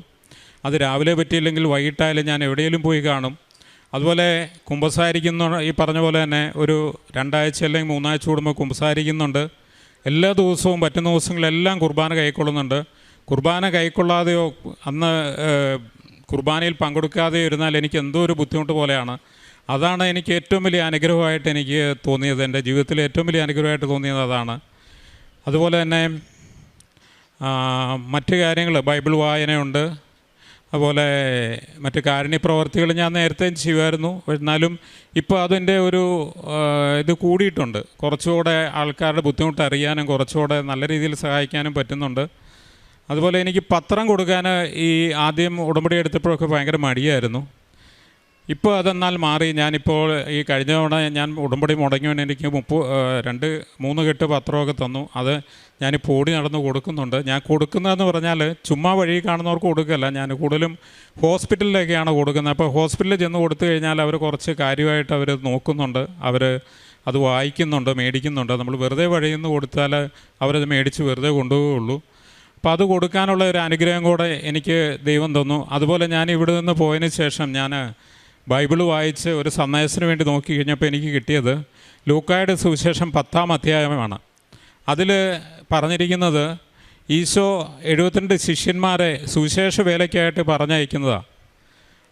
അത് രാവിലെ പറ്റിയില്ലെങ്കിൽ വൈകിട്ടായാലും ഞാൻ എവിടെയെങ്കിലും പോയി കാണും. അതുപോലെ കുമ്പസാരിക്കുന്ന, ഈ പറഞ്ഞ പോലെ തന്നെ ഒരു 2 ആഴ്ച അല്ലെങ്കിൽ 3 ആഴ്ച കൂടുമ്പോൾ കുമ്പസാരിക്കുന്നുണ്ട്. എല്ലാ ദിവസവും പറ്റുന്ന ദിവസങ്ങളെല്ലാം കുർബാന കൈക്കൊള്ളുന്നുണ്ട്. കുർബാന കൈക്കൊള്ളാതെയോ അന്ന് കുർബാനയിൽ പങ്കെടുക്കാതെയോ ഇരുന്നാൽ എനിക്ക് എന്തോ ഒരു ബുദ്ധിമുട്ട് പോലെയാണ്. അതാണ് എനിക്ക് ഏറ്റവും വലിയ അനുഗ്രഹമായിട്ട് എനിക്ക് തോന്നിയത്. എൻ്റെ ജീവിതത്തിലെ ഏറ്റവും വലിയ അനുഗ്രഹമായിട്ട് തോന്നിയത് അതാണ്. അതുപോലെ തന്നെ മറ്റ് കാര്യങ്ങൾ, ബൈബിൾ വായനയുണ്ട്. അതുപോലെ മറ്റ് കാരുണ്യപ്രവർത്തികൾ ഞാൻ നേരത്തെയും ചെയ്യുമായിരുന്നു. എന്നാലും ഇപ്പോൾ അതിൻ്റെ ഒരു ഇത് കൂടിയിട്ടുണ്ട്. കുറച്ചുകൂടെ ആൾക്കാരുടെ ബുദ്ധിമുട്ട് അറിയാനും കുറച്ചുകൂടെ നല്ല രീതിയിൽ സഹായിക്കാനും പറ്റുന്നുണ്ട്. അതുപോലെ എനിക്ക് പത്രം കൊടുക്കാൻ ഈ ആദ്യം ഉടമ്പടി എടുത്തപ്പോഴൊക്കെ ഭയങ്കര മടിയായിരുന്നു. ഇപ്പോൾ അതെന്നാൽ മാറി. ഞാനിപ്പോൾ ഈ കഴിഞ്ഞ തവണ ഞാൻ ഉടമ്പടി മുടങ്ങിയവൻ എനിക്ക് 3 കെട്ട് പത്രമൊക്കെ തന്നു. അത് ഞാനിപ്പോൾ ഓടി നടന്ന് കൊടുക്കുന്നുണ്ട്. ഞാൻ കൊടുക്കുന്നതെന്ന് പറഞ്ഞാൽ ചുമ്മാ വഴി കാണുന്നവർക്ക് കൊടുക്കുകയല്ല, ഞാൻ കൂടുതലും ഹോസ്പിറ്റലിലേക്കാണ് കൊടുക്കുന്നത്. അപ്പോൾ ഹോസ്പിറ്റലിൽ ചെന്ന് കൊടുത്തു കഴിഞ്ഞാൽ അവർ കുറച്ച് കാര്യമായിട്ട് അവർ നോക്കുന്നുണ്ട്, അവർ അത് വായിക്കുന്നുണ്ട്, മേടിക്കുന്നുണ്ട്. നമ്മൾ വെറുതെ വഴിയിൽ നിന്ന് കൊടുത്താൽ അവരത് മേടിച്ച് വെറുതെ കൊണ്ടുപോവുള്ളൂ. അപ്പോൾ അത് കൊടുക്കാനുള്ള ഒരു അനുഗ്രഹം കൂടെ എനിക്ക് ദൈവം തന്നു. അതുപോലെ ഞാൻ ഇവിടെ നിന്ന് പോയതിന് ശേഷം ഞാൻ ബൈബിൾ വായിച്ച് ഒരു സന്ദേശത്തിന് വേണ്ടി നോക്കി കഴിഞ്ഞപ്പോൾ എനിക്ക് കിട്ടിയത് ലൂക്കായുടെ സുവിശേഷം 10-ാം അധ്യായമാണ്. അതിൽ പറഞ്ഞിരിക്കുന്നത് ഈശോ 72 ശിഷ്യന്മാരെ സുവിശേഷ വേലയ്ക്കായിട്ട് പറഞ്ഞയക്കുന്നതാണ്.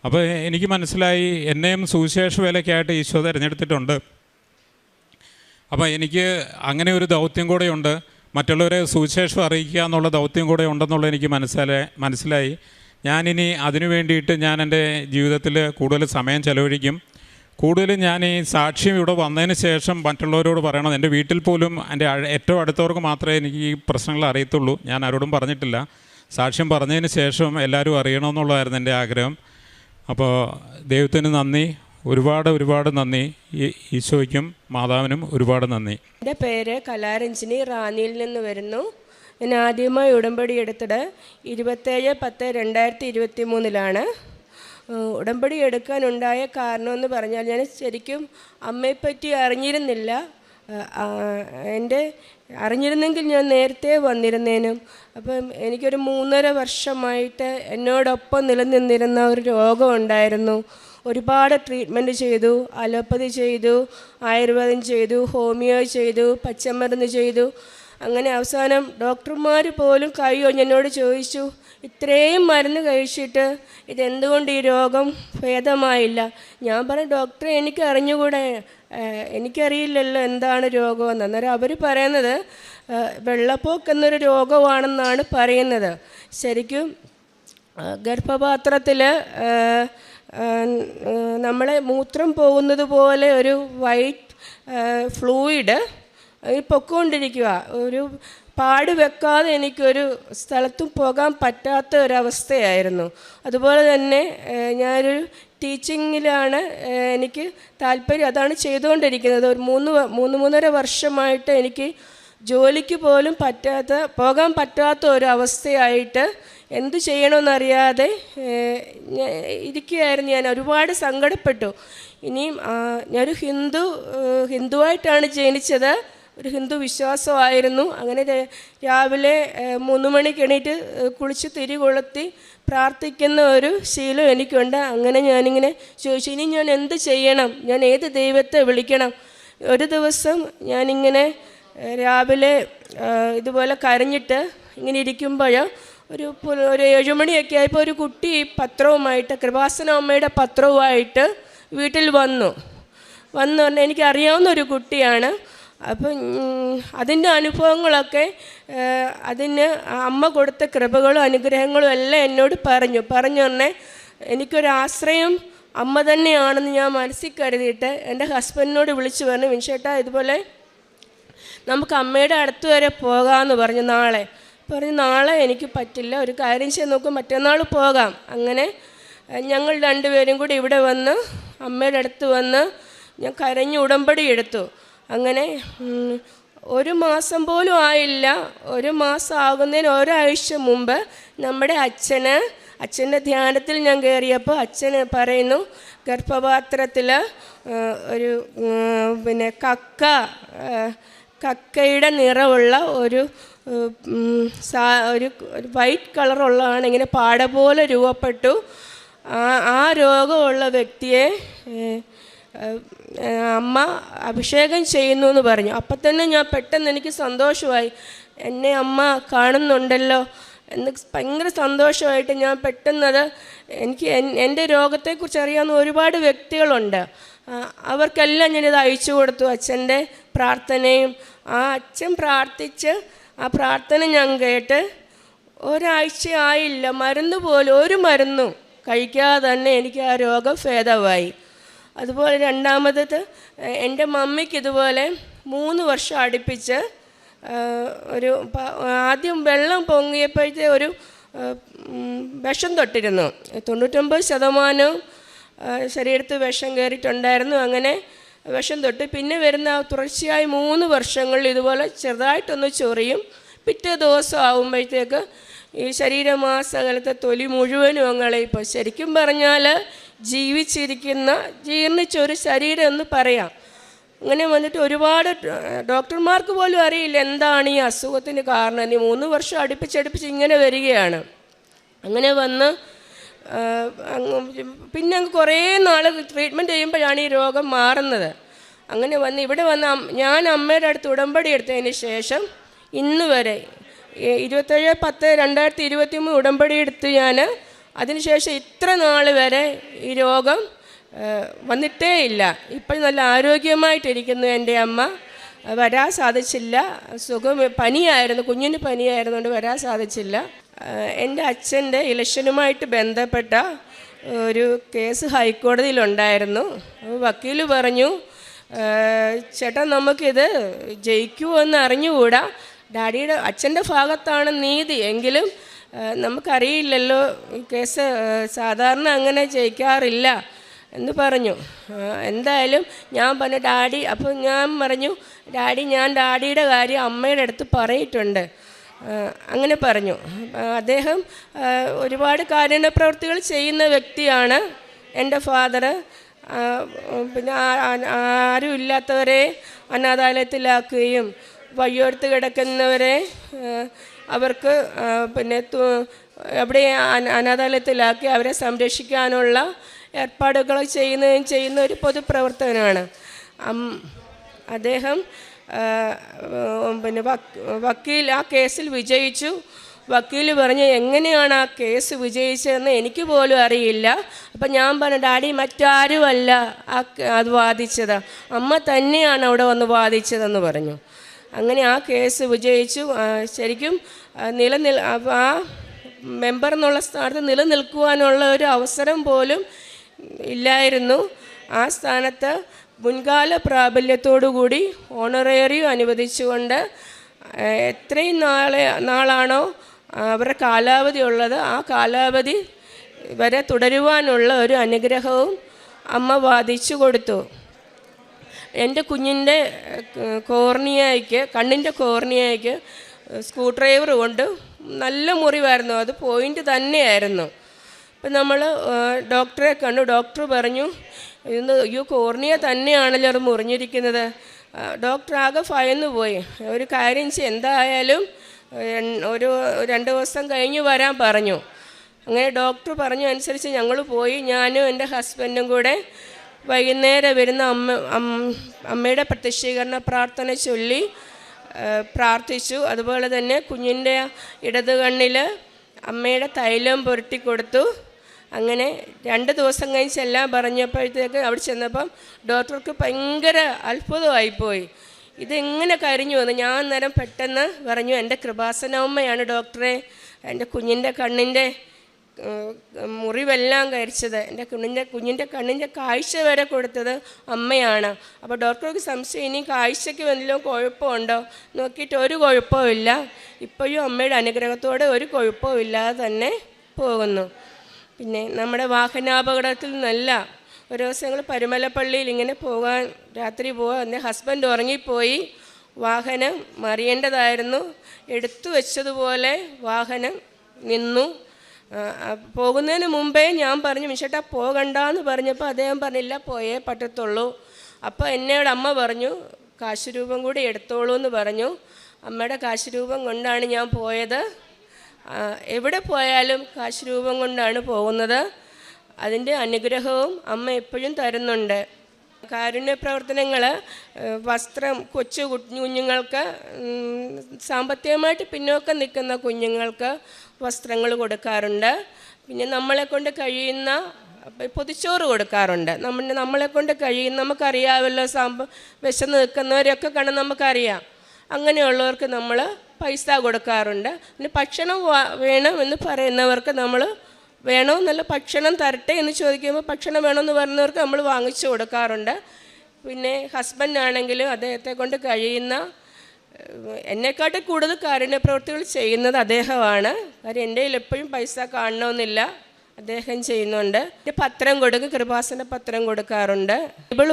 അപ്പോൾ എനിക്ക് മനസ്സിലായി, എന്നെയും സുവിശേഷ വേലയ്ക്കായിട്ട് ഈശോ തിരഞ്ഞെടുത്തിട്ടുണ്ട്. അപ്പോൾ എനിക്ക് അങ്ങനെ ഒരു ദൗത്യം കൂടെയുണ്ട്, മറ്റുള്ളവരെ സുവിശേഷം അറിയിക്കുക എന്നുള്ള ദൗത്യം കൂടെ ഉണ്ടെന്നുള്ളത് എനിക്ക് മനസ്സിലായി. ഞാനിനി അതിനു വേണ്ടിയിട്ട് ഞാൻ എൻ്റെ ജീവിതത്തിൽ കൂടുതൽ സമയം ചെലവഴിക്കും. കൂടുതലും ഞാൻ ഈ സാക്ഷ്യം ഇവിടെ വന്നതിന് ശേഷം മറ്റുള്ളവരോട് പറയണം. എൻ്റെ വീട്ടിൽ പോലും എൻ്റെ ഏറ്റവും അടുത്തവർക്ക് മാത്രമേ എനിക്ക് ഈ പ്രശ്നങ്ങൾ അറിയത്തുള്ളൂ. ഞാൻ ആരോടും പറഞ്ഞിട്ടില്ല. സാക്ഷ്യം പറഞ്ഞതിന് ശേഷം എല്ലാവരും അറിയണമെന്നുള്ളതായിരുന്നു എൻ്റെ ആഗ്രഹം. അപ്പോൾ ദൈവത്തിന് നന്ദി, ഒരുപാട് നന്ദി. ഈശോയ്ക്കും മാതാവിനും ഒരുപാട് നന്ദി. എൻ്റെ പേര് കലാരഞ്ജിനി, റാന്നിയിൽ നിന്ന് വരുന്നു. ഞാൻ ആദ്യമായി ഉടമ്പടി എടുത്തത് 27/10/2023 ഉടമ്പടി എടുക്കാനുണ്ടായ കാരണമെന്ന് പറഞ്ഞാൽ, ഞാൻ ശരിക്കും അമ്മയെപ്പറ്റി അറിഞ്ഞിരുന്നില്ല. എൻ്റെ അറിഞ്ഞിരുന്നെങ്കിൽ ഞാൻ നേരത്തെ വന്നിരുന്നേനും. അപ്പം എനിക്കൊരു 3.5 വർഷമായിട്ട് എന്നോടൊപ്പം നിലനിന്നിരുന്ന ഒരു രോഗമുണ്ടായിരുന്നു. ഒരുപാട് ട്രീറ്റ്മെൻറ്റ് ചെയ്തു. അലോപ്പതി ചെയ്തു, ആയുർവേദം ചെയ്തു, ഹോമിയോ ചെയ്തു, പച്ചമരുന്ന് ചെയ്തു. അങ്ങനെ അവസാനം ഡോക്ടർമാർ പോലും കൈ ഒഴിഞ്ഞ് എന്നോട് ചോദിച്ചു, ഇത്രയും മരുന്ന് കഴിച്ചിട്ട് ഇതെന്തുകൊണ്ട് ഈ രോഗം ഭേദമായില്ല? ഞാൻ പറഞ്ഞു, ഡോക്ടറെ എനിക്ക് അറിഞ്ഞുകൂടെ, എനിക്കറിയില്ലല്ലോ എന്താണ് രോഗമെന്ന്. അന്നേരം അവർ പറയുന്നത് വെള്ളപ്പോക്ക് എന്നൊരു രോഗമാണെന്നാണ് പറയുന്നത്. ശരിക്കും ഗർഭപാത്രത്തിൽ നമ്മളെ മൂത്രം പോകുന്നത് പോലെ ഒരു വൈറ്റ് ഫ്ലൂയിഡ് പൊക്കോണ്ടിരിക്കുക. ഒരു പാട് വെക്കാതെ എനിക്കൊരു സ്ഥലത്തും പോകാൻ പറ്റാത്ത ഒരവസ്ഥയായിരുന്നു. അതുപോലെ തന്നെ ഞാനൊരു ടീച്ചിങ്ങിലാണ് എനിക്ക് താല്പര്യം, അതാണ് ചെയ്തുകൊണ്ടിരിക്കുന്നത്. ഒരു 3.5 വർഷമായിട്ട് എനിക്ക് ജോലിക്ക് പോലും പോകാൻ പറ്റാത്ത ഒരവസ്ഥയായിട്ട് എന്തു ചെയ്യണമെന്നറിയാതെ ഇരിക്കുകയായിരുന്നു. ഞാൻ ഒരുപാട് സങ്കടപ്പെട്ടു. ഇനിയും ഞാനൊരു ഹിന്ദുവായിട്ടാണ് ജനിച്ചത്, ഒരു ഹിന്ദു വിശ്വാസമായിരുന്നു. അങ്ങനെ രാവിലെ 3 മണിക്ക് എണീറ്റ് കുളിച്ച് തിരി കൊളുത്തി പ്രാർത്ഥിക്കുന്ന ഒരു ശീലം എനിക്കുണ്ട്. അങ്ങനെ ഞാനിങ്ങനെ ചോദിച്ചു, ഇനി ഞാൻ എന്ത് ചെയ്യണം, ഞാൻ ഏത് ദൈവത്തെ വിളിക്കണം? ഒരു ദിവസം ഞാനിങ്ങനെ രാവിലെ ഇതുപോലെ കരഞ്ഞിട്ട് ഇങ്ങനെ ഇരിക്കുമ്പോൾ ഒരു 7 മണിയൊക്കെ ആയപ്പോൾ ഒരു കുട്ടി പത്രവുമായിട്ട്, കൃപാസന അമ്മയുടെ പത്രവുമായിട്ട് വീട്ടിൽ വന്നു പറഞ്ഞാൽ എനിക്കറിയാവുന്ന ഒരു കുട്ടിയാണ്. അപ്പം അതിൻ്റെ അനുഭവങ്ങളൊക്കെ അതിന് അമ്മ കൊടുത്ത കൃപകളും അനുഗ്രഹങ്ങളും എല്ലാം എന്നോട് പറഞ്ഞു എനിക്കൊരാശ്രയം അമ്മ തന്നെയാണെന്ന് ഞാൻ മനസ്സിൽ കരുതിയിട്ട് എൻ്റെ ഹസ്ബൻഡിനോട് വിളിച്ചു പറഞ്ഞു, വിൻഷേട്ടാ ഇതുപോലെ നമുക്ക് അമ്മയുടെ അടുത്ത് വരെ പോകാമെന്ന് പറഞ്ഞു. നാളെ എനിക്ക് പറ്റില്ല, ഒരു കാര്യം ചെയ്ത് നോക്കും, മറ്റന്നാൾ പോകാം. അങ്ങനെ ഞങ്ങൾ 2 പേരും കൂടി ഇവിടെ വന്ന് അമ്മയുടെ അടുത്ത് വന്ന് ഞാൻ കരഞ്ഞ് ഉടമ്പടി എടുത്തു. അങ്ങനെ 1 മാസം പോലും ആയില്ല. 1 മാസം ആകുന്നതിന് ഒരാഴ്ച മുമ്പ് നമ്മുടെ അച്ഛൻ്റെ ധ്യാനത്തിൽ ഞാൻ കയറിയപ്പോൾ അച്ഛൻ പറയുന്നു, ഗർഭപാത്രത്തിൽ ഒരു കക്കയുടെ നിറമുള്ള ഒരു വൈറ്റ് കളറുള്ളതാണ്, ഇങ്ങനെ പാട പോലെ രൂപപ്പെട്ടു. ആ രോഗമുള്ള വ്യക്തിയെ അമ്മ അഭിഷേകം ചെയ്യുന്നു എന്ന് പറഞ്ഞു. അപ്പം തന്നെ ഞാൻ പെട്ടെന്ന് എനിക്ക് സന്തോഷമായി, എന്നെ അമ്മ കാണുന്നുണ്ടല്ലോ എന്ന് ഭയങ്കര സന്തോഷമായിട്ട് ഞാൻ പെട്ടെന്നത് എനിക്ക് എൻ്റെ രോഗത്തെക്കുറിച്ച് അറിയാവുന്ന ഒരുപാട് വ്യക്തികളുണ്ട്, അവർക്കെല്ലാം ഞാനിത് അയച്ചു കൊടുത്തു. അച്ഛൻ്റെ പ്രാർത്ഥനയും അച്ഛൻ പ്രാർത്ഥിച്ച് ആ പ്രാർത്ഥന ഞാൻ കേട്ട് ഒരാഴ്ച ആയില്ല, ഒരു മരുന്നും കഴിക്കാതെ തന്നെ എനിക്ക് ആ രോഗം ഭേദമായി. അതുപോലെ രണ്ടാമത് എൻ്റെ മമ്മിക്ക് ഇതുപോലെ 3 വർഷം അടുപ്പിച്ച് ആദ്യം വെള്ളം പൊങ്ങിയപ്പോഴത്തെ ഒരു വിഷം തൊട്ടിരുന്നു. 99% ശരീരത്തിൽ വിഷം കയറിയിട്ടുണ്ടായിരുന്നു. അങ്ങനെ വിഷം തൊട്ട് പിന്നെ വരുന്ന തുടർച്ചയായി 3 വർഷങ്ങളിൽ ഇതുപോലെ ചെറുതായിട്ടൊന്ന് ചൊറിയും. പിറ്റേ ദിവസം ആകുമ്പോഴത്തേക്ക് ഈ ശരീരമാസകലത്തെ തൊലി മുഴുവനും ഇപ്പോൾ ശരിക്കും പറഞ്ഞാൽ ജീവിച്ചിരിക്കുന്ന ജീർണിച്ചൊരു ശരീരം എന്ന് പറയാം. അങ്ങനെ വന്നിട്ട് ഒരുപാട് ഡോക്ടർമാർക്ക് പോലും അറിയില്ല എന്താണ് ഈ അസുഖത്തിന് കാരണം. 3 വർഷം അടുപ്പിച്ചടുപ്പിച്ച് ഇങ്ങനെ വരികയാണ്. അങ്ങനെ വന്ന് പിന്നെ കുറേ നാൾ ട്രീറ്റ്മെൻറ്റ് ചെയ്യുമ്പോഴാണ് ഈ രോഗം മാറുന്നത്. അങ്ങനെ ഇവിടെ വന്ന് ഞാൻ അമ്മയുടെ അടുത്ത് ഉടമ്പടി എടുത്തതിന് ശേഷം ഇന്ന് വരെ 27/10/2023 ഉടമ്പടി എടുത്ത് ഞാൻ അതിനുശേഷം ഇത്ര നാൾ വരെ ഈ രോഗം വന്നിട്ടേ ഇല്ല. ഇപ്പോൾ നല്ല ആരോഗ്യമായിട്ടിരിക്കുന്നു എൻ്റെ അമ്മ. വരാൻ സാധിച്ചില്ല, പനിയായിരുന്നു, കുഞ്ഞിന് പനിയായിരുന്നുകൊണ്ട് വരാൻ സാധിച്ചില്ല. എൻ്റെ അച്ഛൻ്റെ ഇലക്ഷനുമായിട്ട് ബന്ധപ്പെട്ട ഒരു കേസ് ഹൈക്കോടതിയിലുണ്ടായിരുന്നു. വക്കീൽ പറഞ്ഞു, ചേട്ടാ നമുക്കിത് ജയിക്കുമോ എന്ന് അറിഞ്ഞുകൂടാ, അച്ഛൻ്റെ ഭാഗത്താണ് നീതി, എങ്കിലും നമുക്കറിയില്ലല്ലോ, കേസ് സാധാരണ അങ്ങനെ ജയിക്കാറില്ല എന്ന് പറഞ്ഞു. എന്തായാലും ഞാൻ പറഞ്ഞു ഡാഡി, അപ്പോൾ ഞാൻ പറഞ്ഞു ഞാൻ ഡാഡിയുടെ കാര്യം അമ്മയുടെ അടുത്ത് പറഞ്ഞിട്ടുണ്ട്, അങ്ങനെ പറഞ്ഞു. അദ്ദേഹം ഒരുപാട് കാരുണ്യ പ്രവൃത്തികൾ ചെയ്യുന്ന വ്യക്തിയാണ് എൻ്റെ ഫാദർ. പിന്നെ ആരും ഇല്ലാത്തവരെ അനാഥാലയത്തിലാക്കുകയും വയ്യോർത്ത് കിടക്കുന്നവരെ അവർക്ക് പിന്നെ അവിടെ അനാഥാലയത്തിലാക്കി അവരെ സംരക്ഷിക്കാനുള്ള ഏർപ്പാടുകൾ ചെയ്യുന്ന ഒരു പൊതുപ്രവർത്തകനാണ് അദ്ദേഹം. പിന്നെ വക്കീൽ ആ കേസിൽ വിജയിച്ചു. വക്കീൽ പറഞ്ഞു എങ്ങനെയാണ് ആ കേസ് വിജയിച്ചതെന്ന് എനിക്ക് പോലും അറിയില്ല. അപ്പം ഞാൻ പറഞ്ഞു ഡാഡി മറ്റാരുമല്ല അത് വാദിച്ചത്, അമ്മ തന്നെയാണ് അവിടെ വന്ന് വാദിച്ചതെന്ന് പറഞ്ഞു. അങ്ങനെ ആ കേസ് വിജയിച്ചു. ശരിക്കും ആ മെമ്പർ എന്നുള്ള സ്ഥാനത്ത് നിലനിൽക്കുവാനുള്ള ഒരു അവസരം പോലും ഇല്ലായിരുന്നു. ആ സ്ഥാനത്ത് മുൻകാല പ്രാബല്യത്തോടുകൂടി ഓണറേറിയം അനുവദിച്ചുകൊണ്ട് എത്രയും നാളാണോ അവരുടെ കാലാവധി ഉള്ളത് ആ കാലാവധി വരെ തുടരുവാനുള്ള ഒരു അനുഗ്രഹവും അമ്മ വാദിച്ചു കൊടുത്തു. എൻ്റെ കുഞ്ഞിൻ്റെ കണ്ണിൻ്റെ കോർണിയയ്ക്ക് സ്ക്രൂ ഡ്രൈവർ കൊണ്ട് നല്ല മുറിവായിരുന്നു. അത് പോയിൻ്റ് തന്നെയായിരുന്നു. അപ്പം നമ്മൾ ഡോക്ടറെ കണ്ടു. ഡോക്ടർ പറഞ്ഞു കോർണിയ തന്നെയാണല്ലോ അത് മുറിഞ്ഞിരിക്കുന്നത്. ഡോക്ടർ ആകെ ഭയന്നു പോയി. ഒരു കാര്യം എന്തായാലും 2 ദിവസം കഴിഞ്ഞ് വരാൻ പറഞ്ഞു. അങ്ങനെ ഡോക്ടർ പറഞ്ഞു അനുസരിച്ച് ഞങ്ങൾ പോയി. ഞാനും എൻ്റെ ഹസ്ബൻഡും കൂടെ വൈകുന്നേരം വരുന്ന അമ്മയുടെ പ്രത്യക്ഷീകരണ പ്രാർത്ഥന ചൊല്ലി പ്രാർത്ഥിച്ചു. അതുപോലെ തന്നെ കുഞ്ഞിൻ്റെ ഇടത് കണ്ണിൽ അമ്മയുടെ തൈലം പുരട്ടി കൊടുത്തു. അങ്ങനെ 2 ദിവസം കഴിഞ്ഞ് ചെല്ലാൻ പറഞ്ഞപ്പോഴത്തേക്ക് അവിടെ ചെന്നപ്പം ഡോക്ടർക്ക് ഭയങ്കര അത്ഭുതമായിപ്പോയി. ഇതെങ്ങനെ കരിഞ്ഞു വന്നു. ഞാൻ അന്നേരം പെട്ടെന്ന് പറഞ്ഞു എൻ്റെ കൃപാസനമ്മയാണ് ഡോക്ടറെ എൻ്റെ കുഞ്ഞിൻ്റെ കണ്ണിൻ്റെ മുറിവെല്ലാം കരിച്ചത്, എൻ്റെ കുഞ്ഞിൻ്റെ കണ്ണിൻ്റെ കാഴ്ച വരെ കൊടുത്തത് അമ്മയാണ്. അപ്പോൾ ഡോക്ടർക്ക് സംശയം ഇനി കാഴ്ചയ്ക്ക് വല്ലതും കുഴപ്പമുണ്ടോ നോക്കിയിട്ട് ഒരു കുഴപ്പമില്ല, ഇപ്പോഴും അമ്മയുടെ അനുഗ്രഹത്തോടെ ഒരു കുഴപ്പമില്ലാതെ തന്നെ പോകുന്നു. പിന്നെ നമ്മുടെ വാഹനാപകടത്തിൽ നിന്നല്ല. ഒരു ദിവസം ഞങ്ങൾ പരുമലപ്പള്ളിയിൽ ഇങ്ങനെ രാത്രി പോകാൻ എൻ്റെ ഹസ്ബൻഡ് ഉറങ്ങിപ്പോയി. വാഹനം മറിയേണ്ടതായിരുന്നു. എടുത്തു വെച്ചതുപോലെ വാഹനം നിന്നു. പോകുന്നതിന് മുമ്പേ ഞാൻ പറഞ്ഞു മിഷേട്ടാ പോകണ്ടെന്ന് പറഞ്ഞപ്പോൾ അദ്ദേഹം പറഞ്ഞില്ല പോയേ പറ്റത്തുള്ളൂ. അപ്പോൾ എന്നോട് അമ്മ പറഞ്ഞു കാശ് രൂപം കൂടി എടുത്തോളൂ എന്ന് പറഞ്ഞു. അമ്മയുടെ കാശ് രൂപം കൊണ്ടാണ് ഞാൻ പോയത്. എവിടെ പോയാലും കാശ് രൂപം കൊണ്ടാണ് പോകുന്നത്. അതിൻ്റെ അനുഗ്രഹവും അമ്മ എപ്പോഴും തരുന്നുണ്ട്. കാരുണ്യ പ്രവർത്തനങ്ങൾ വസ്ത്രം കുഞ്ഞുങ്ങൾക്ക് സാമ്പത്തികമായിട്ട് പിന്നോക്കം നിൽക്കുന്ന കുഞ്ഞുങ്ങൾക്ക് വസ്ത്രങ്ങൾ കൊടുക്കാറുണ്ട്. പിന്നെ നമ്മളെക്കൊണ്ട് കഴിയുന്ന പൊതിച്ചോറ് കൊടുക്കാറുണ്ട്. നമ്മളെക്കൊണ്ട് കഴിയുന്ന നമുക്കറിയാമല്ലോ വിശന്ന് നിൽക്കുന്നവരെയൊക്കെ കാണാൻ നമുക്കറിയാം. അങ്ങനെയുള്ളവർക്ക് നമ്മൾ പൈസ കൊടുക്കാറുണ്ട്. പിന്നെ ഭക്ഷണം വേണം എന്ന് പറയുന്നവർക്ക് നമ്മൾ വേണമെന്നല്ല ഭക്ഷണം തരട്ടെ എന്ന് ചോദിക്കുമ്പോൾ ഭക്ഷണം വേണമെന്ന് പറയുന്നവർക്ക് നമ്മൾ വാങ്ങിച്ചു കൊടുക്കാറുണ്ട്. പിന്നെ ഹസ്ബൻഡാണെങ്കിലും അദ്ദേഹത്തെ കൊണ്ട് കഴിയുന്ന എന്നെക്കാട്ട് കൂടുതൽ കാരുണ്യ പ്രവൃത്തികൾ ചെയ്യുന്നത് അദ്ദേഹമാണ്. കാര്യം എൻ്റെ കയ്യിൽ എപ്പോഴും പൈസ കാണണമെന്നില്ല, അദ്ദേഹം ചെയ്യുന്നുണ്ട്. പത്രം കൊടുക്കും, കൃപാസന പത്രം കൊടുക്കാറുണ്ട്. ബൈബിൾ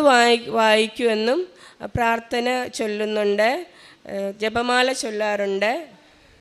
വായിക്കുമെന്നും പ്രാർത്ഥന ചൊല്ലുന്നുണ്ട്, ജപമാല ചൊല്ലാറുണ്ട്.